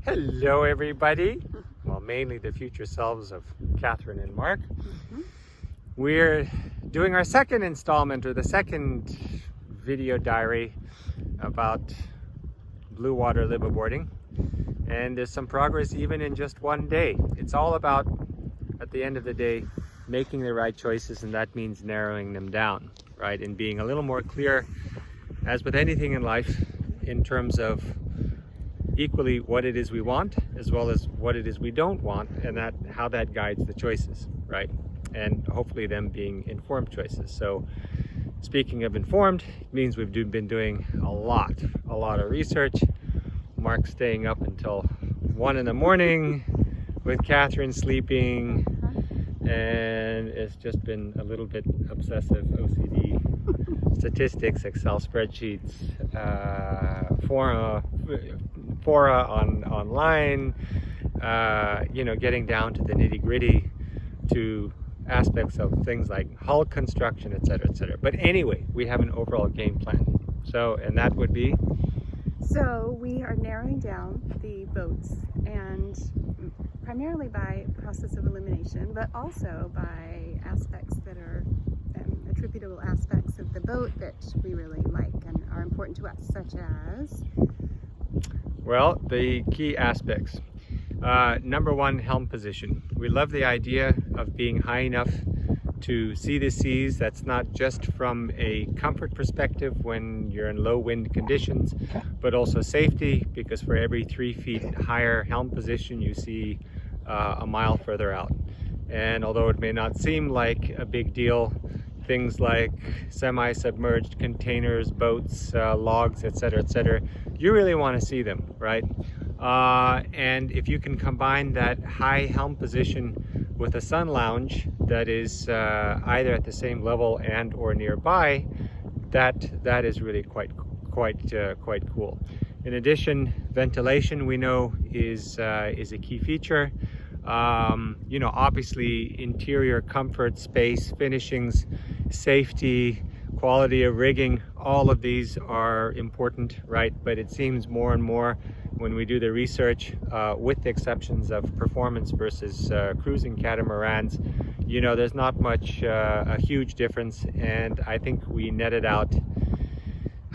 Hello everybody, well mainly the future selves of Kathryn and Mark. We're doing our second installment or the second video diary about blue water liveaboarding, and there's some progress even in just one day. It's all about, at the end of the day, making the right choices, and that means narrowing them down, right, and being a little more clear, as with anything in life, in terms of equally what it is we want as well as what it is we don't want, and that how that guides the choices, right? And hopefully them being informed choices. So speaking of informed, it means we've been doing a lot of research. Mark's staying up until 1 in the morning with Kathryn sleeping, and it's just been a little bit obsessive OCD. Statistics, Excel spreadsheets, fora online, getting down to the nitty-gritty, to aspects of things like hull construction, etc., etc. But anyway, we have an overall game plan. So, and that would be? So we are narrowing down the boats, and primarily by process of elimination, but also by aspects that are attributable aspects of the boat that we really like and are important to us, such as? Well, the key aspects. Number one, helm position. We love the idea of being high enough to see the seas. That's not just from a comfort perspective when you're in low wind conditions, but also safety, because for every 3 feet higher helm position, you see a mile further out. And although it may not seem like a big deal, things like semi-submerged containers, boats, logs, etc., you really want to see them, right? And if you can combine that high helm position with a sun lounge that is either at the same level and or nearby, that is really quite cool. In addition, ventilation, we know, is a key feature. Obviously interior comfort, space, finishings, safety, quality of rigging, all of these are important, right? But it seems more and more when we do the research, with the exceptions of performance versus cruising catamarans, there's not much a huge difference, and I think we netted out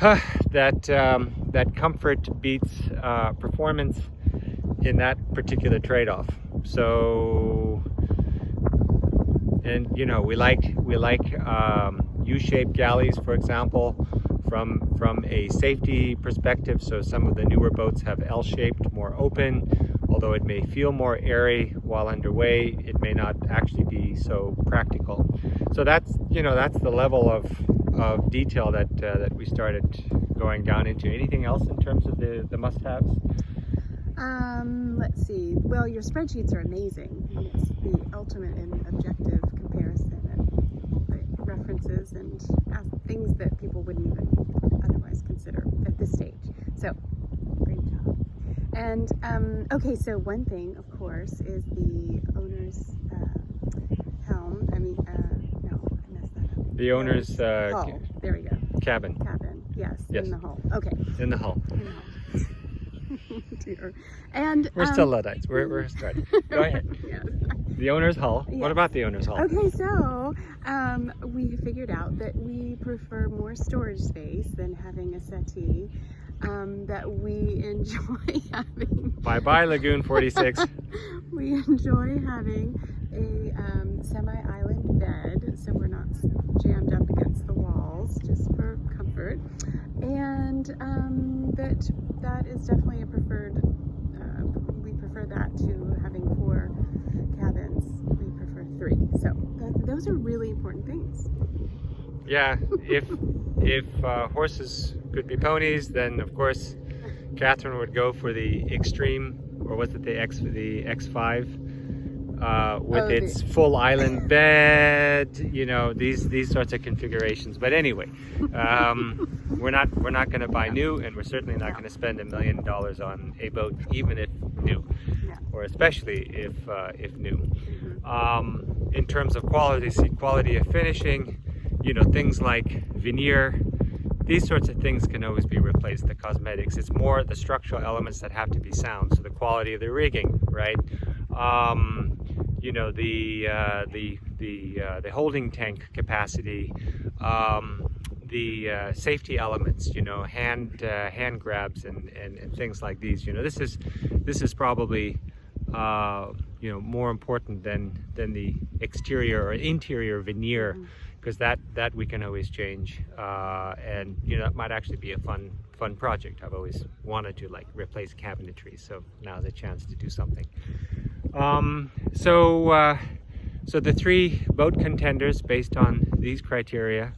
that comfort beats performance in that particular trade-off. So, and we like U-shaped galleys, for example, from a safety perspective. So some of the newer boats have L-shaped, more open. Although it may feel more airy while underway, it may not actually be so practical. So that's the level of detail that we started going down into. Anything else in terms of the must-haves? Let's see. Well, your spreadsheets are amazing. It's the ultimate in objective comparison and the references and things that people wouldn't even otherwise consider at this stage. So, great job. And, okay, so one thing, of course, is the owner's helm. No, I messed that up. The owner's hull. There we go. Cabin. Yes. In the hull. Okay. In the hull. Dear. And we're still Luddites. We're starting. Go ahead. Yes. The owner's hull. Yes. What about the owner's hull? Okay, so we figured out that we prefer more storage space than having a settee. That we enjoy having. Bye Lagoon 46. We enjoy having a semi-island bed, so we're not jammed up against the walls, just for comfort. And that is definitely a preferred. We prefer that to having 4 cabins. We prefer 3. So those are really important things. Yeah, if horses could be ponies, then of course Kathryn would go for the extreme, or was it the X5, with its full island bed, these sorts of configurations. But anyway, we're not going to buy new, and we're certainly not going to spend $1 million on a boat, even if new, or especially if new. In terms of quality of finishing, things like veneer, these sorts of things can always be replaced, the cosmetics. It's more the structural elements that have to be sound. So the quality of the rigging, right? You know, the holding tank capacity, the safety elements, you know, hand grabs and things like these. You know, this is probably you know, more important than the exterior or interior veneer, because that we can always change, and you know, that might actually be a fun project. I've always wanted to like replace cabinetry, so now's a chance to do something. So the 3 boat contenders based on these criteria,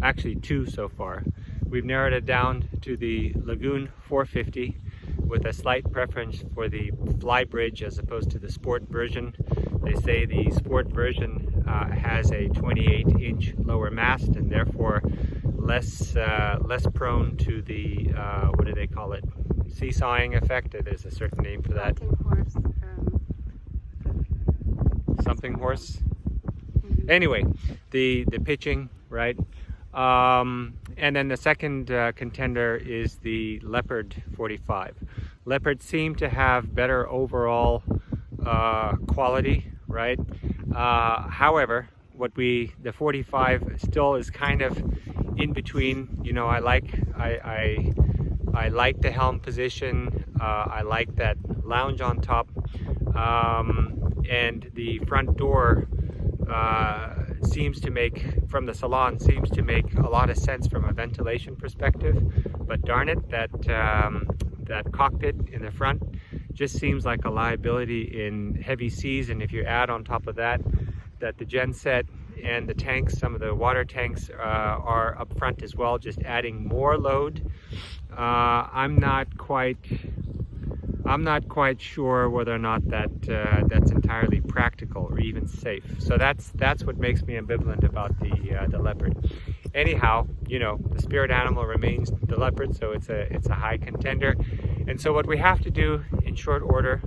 actually 2 so far, we've narrowed it down to the Lagoon 450 with a slight preference for the fly bridge as opposed to the sport version. They say the sport version has a 28-inch lower mast and therefore less prone to the what do they call it? Seesawing effect. There's a certain name for that. Something horse. Anyway, the pitching, right? And then the second contender is the Leopard 45. Leopards seem to have better overall quality, right? However, the 45 still is kind of in between. You know, I like the helm position. I like that lounge on top, and the front door seems to make, from the salon, seems to make a lot of sense from a ventilation perspective. But darn it, that cockpit in the front just seems like a liability in heavy seas. And if you add on top of that the genset and the tanks, some of the water tanks are up front as well, just adding more load. I'm not quite sure whether or not that's entirely practical or even safe. So that's what makes me ambivalent about the Leopard. Anyhow, you know, the spirit animal remains the Leopard, so it's a high contender. And so what we have to do in short order,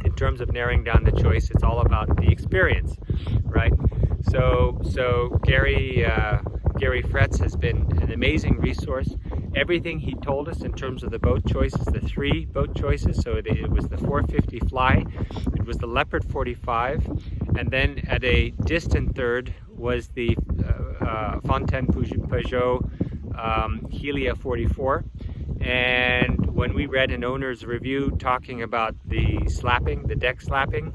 in terms of narrowing down the choice, it's all about the experience, right? So Gary Fretz has been an amazing resource. Everything he told us in terms of the boat choices, the 3 boat choices, so it was the 450 Fly, it was the Leopard 45, and then at a distant third was the Fontaine Peugeot Helia 44. And when we read an owner's review talking about the slapping, the deck slapping,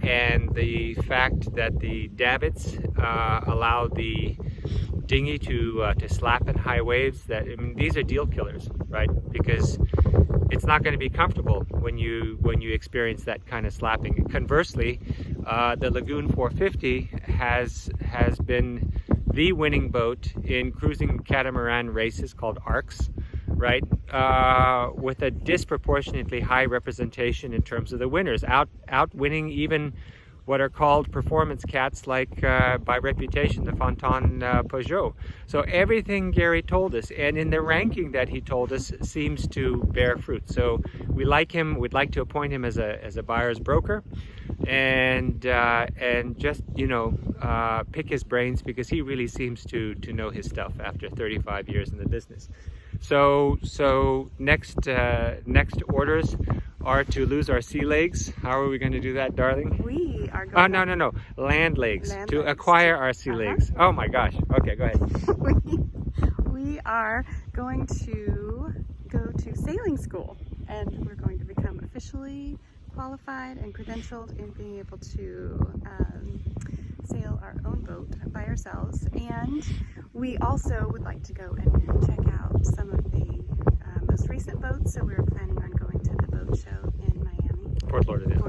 and the fact that the davits allow the dinghy to slap in high waves, that, I mean, these are deal killers, right? Because it's not going to be comfortable when you experience that kind of slapping. Conversely, the Lagoon 450 has been the winning boat in cruising catamaran races called ARCs, right? With a disproportionately high representation in terms of the winners, outwinning even what are called performance cats, like by reputation, the Fontaine Peugeot. So everything Gary told us, and in the ranking that he told us, seems to bear fruit. So we like him. We'd like to appoint him as a buyer's broker, and just, you know, pick his brains, because he really seems to know his stuff after 35 years in the business. So next orders are to lose our sea legs. How are we going to do that, darling? We are going. Oh, no. Land legs. To acquire our sea legs. Oh my gosh. Okay, go ahead. We are going to go to sailing school, and we're going to become officially qualified and credentialed in being able to sail our own boat by ourselves. And we also would like to go and check out some of the most recent boats. So we're planning on going to the boat show in Miami. Fort Lauderdale.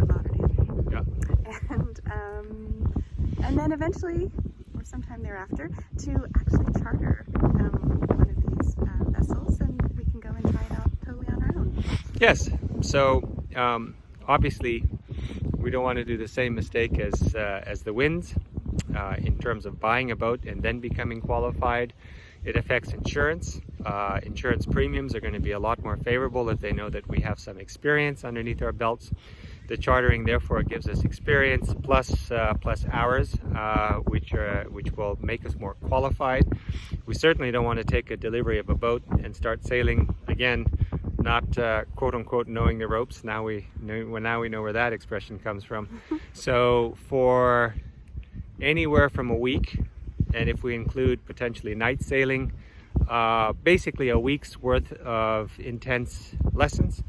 Yeah. And then eventually, or sometime thereafter, to actually charter one of these vessels, and we can go and try it out totally on our own. Yes. So obviously, we don't want to do the same mistake as the Winds in terms of buying a boat and then becoming qualified. It affects insurance. insurance premiums are going to be a lot more favorable if they know that we have some experience underneath our belts. The chartering therefore gives us experience plus hours, which will make us more qualified. We certainly don't want to take a delivery of a boat and start sailing again, not quote unquote knowing the ropes. Now we know where that expression comes from. So for anywhere from a week, and if we include potentially night sailing, basically a week's worth of intense lessons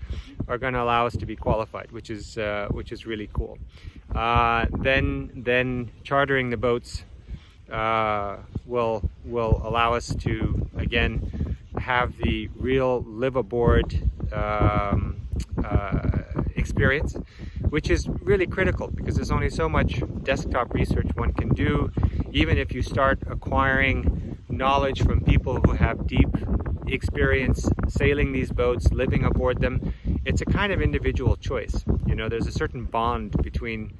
are going to allow us to be qualified, which is really cool. Then chartering the boats will allow us to again have the real Liveaboard experience, which is really critical because there's only so much desktop research one can do. Even if you start acquiring knowledge from people who have deep experience sailing these boats, living aboard them, it's a kind of individual choice. You know, there's a certain bond between,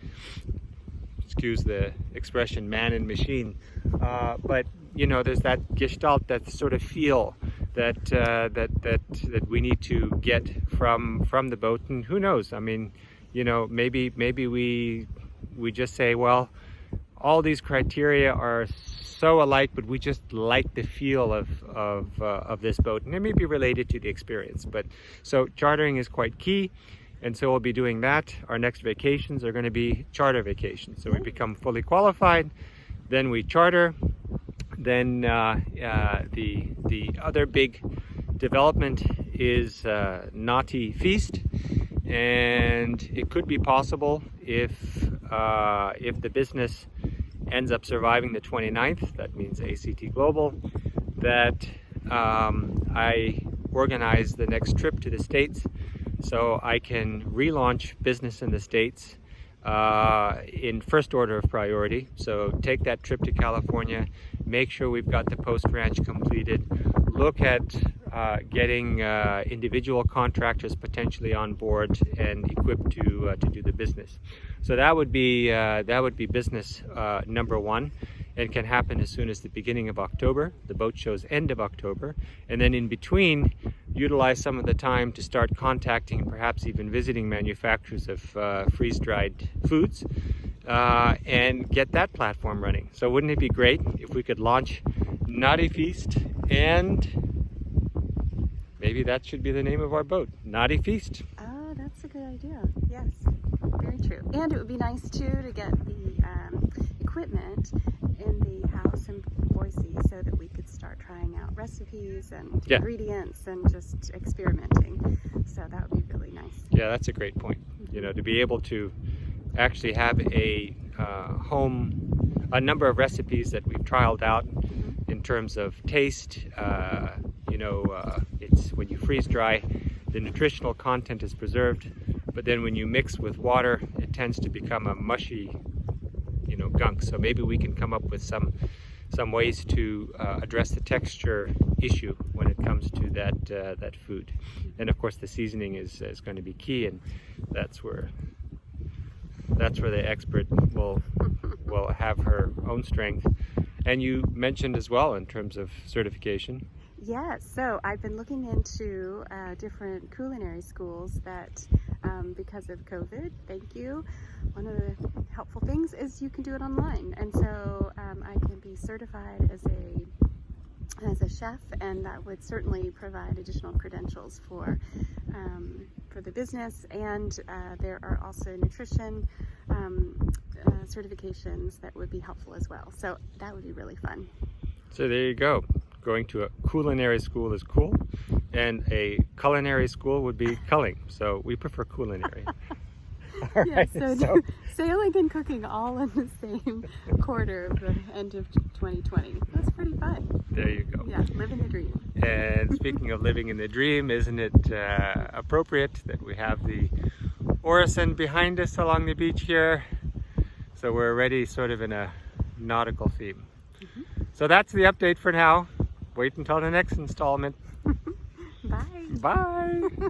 excuse the expression, man and machine, but you know, there's that gestalt, that sort of feel that we need to get from the boat. And who knows, I mean, you know, maybe we just say, well, all these criteria are so alike, but we just like the feel of this boat, and it may be related to the experience. But so chartering is quite key, and so we'll be doing that. Our next vacations are going to be charter vacations. So we become fully qualified, then we charter. Then the other big development is Naughty Feast, and it could be possible if the business ends up surviving the 29th, that means ACT Global, that I organize the next trip to the States so I can relaunch business in the States in first order of priority. So take that trip to California, make sure we've got the post ranch completed, look at getting individual contractors potentially on board and equipped to do the business. So that would be business number one, and can happen as soon as the beginning of October. The boat show's end of October, and then in between utilize some of the time to start contacting and perhaps even visiting manufacturers of freeze-dried foods and get that platform running. So wouldn't it be great if we could launch Naughty Feast, and maybe that should be the name of our boat, Naughty Feast. Oh, that's a good idea. Yes, very true. And it would be nice too to get the equipment in the house in Boise so that we could start trying out recipes and ingredients and just experimenting. So that would be really nice. Yeah, that's a great point. You know, to be able to actually have a a number of recipes that we've trialed out in terms of taste. It's when you freeze dry, the nutritional content is preserved, but then when you mix with water, it tends to become a mushy, gunk. So maybe we can come up with some ways to address the texture issue when it comes to that food. And of course, the seasoning is going to be key, and that's where the expert will have her own strength. And you mentioned as well in terms of certification. Yes, so I've been looking into different culinary schools that, because of COVID, thank you, one of the helpful things is you can do it online. And so I can be certified as a chef, and that would certainly provide additional credentials for the business. And there are also nutrition certifications that would be helpful as well. So that would be really fun. So there you go. Going to a culinary school is cool, and a culinary school would be culling. So we prefer culinary. All right, so sailing and cooking all in the same quarter of the end of 2020. That's pretty fun. There you go. Yeah, living the dream. And speaking of living in the dream, isn't it appropriate that we have the Orison behind us along the beach here? So we're already sort of in a nautical theme. So that's the update for now. Wait until the next installment. Bye. Bye.